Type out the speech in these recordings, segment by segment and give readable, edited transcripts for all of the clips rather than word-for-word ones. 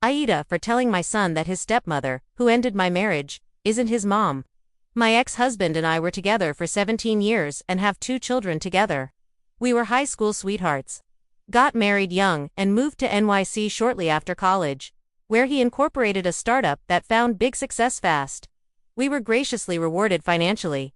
Aita for telling my son that his stepmother, who ended my marriage, isn't his mom. My ex-husband and I were together for 17 years and have 2 children together. We were high school sweethearts. Got married young and moved to NYC shortly after college, where he incorporated a startup that found big success fast. We were graciously rewarded financially.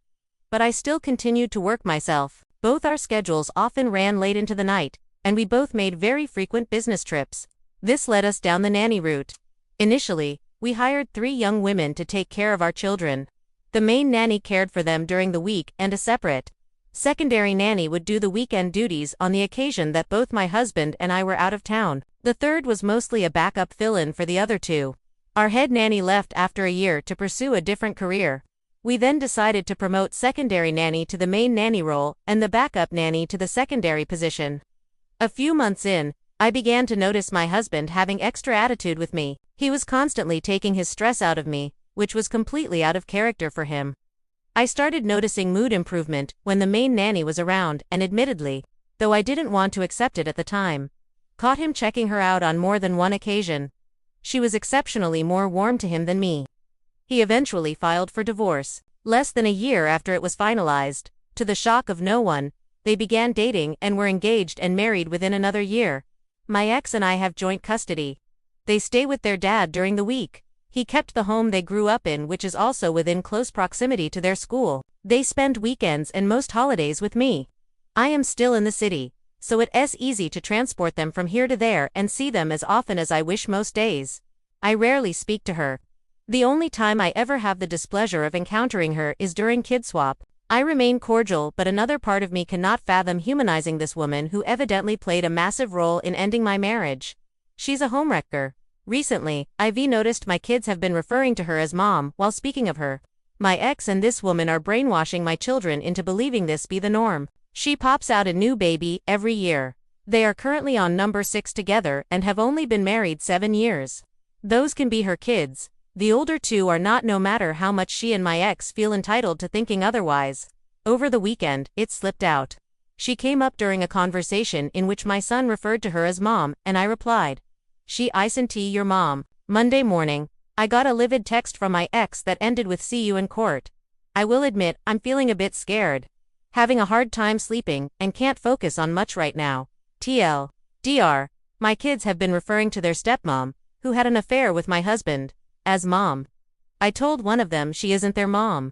But I still continued to work myself. Both our schedules often ran late into the night, and we both made very frequent business trips. This led us down the nanny route. Initially, we hired 3 young women to take care of our children. The main nanny cared for them during the week, and a separate, secondary nanny would do the weekend duties on the occasion that both my husband and I were out of town. The third was mostly a backup fill-in for the other 2. Our head nanny left after a year to pursue a different career. We then decided to promote secondary nanny to the main nanny role and the backup nanny to the secondary position. A few months in, I began to notice my husband having extra attitude with me. He was constantly taking his stress out of me, which was completely out of character for him. I started noticing mood improvement when the main nanny was around, and admittedly, though I didn't want to accept it at the time, caught him checking her out on more than one occasion. She was exceptionally more warm to him than me. He eventually filed for divorce. Less than a year after it was finalized, to the shock of no one, they began dating and were engaged and married within another year. My ex and I have joint custody. They stay with their dad during the week. He kept the home they grew up in, which is also within close proximity to their school. They spend weekends and most holidays with me. I am still in the city, so it's easy to transport them from here to there and see them as often as I wish most days. I rarely speak to her. The only time I ever have the displeasure of encountering her is during kid swap. I remain cordial, but another part of me cannot fathom humanizing this woman who evidently played a massive role in ending my marriage. She's a homewrecker. Recently, I've noticed my kids have been referring to her as mom while speaking of her. My ex and this woman are brainwashing my children into believing this be the norm. She pops out a new baby every year. They are currently on number 6 together and have only been married 7 years. Those can be her kids. The older 2 are not, no matter how much she and my ex feel entitled to thinking otherwise. Over the weekend, it slipped out. She came up during a conversation in which my son referred to her as mom, and I replied, "She isn't your mom." Monday morning, I got a livid text from my ex that ended with "see you in court." I will admit, I'm feeling a bit scared. Having a hard time sleeping, and can't focus on much right now. TLDR, my kids have been referring to their stepmom, who had an affair with my husband, as mom. I told one of them she isn't their mom.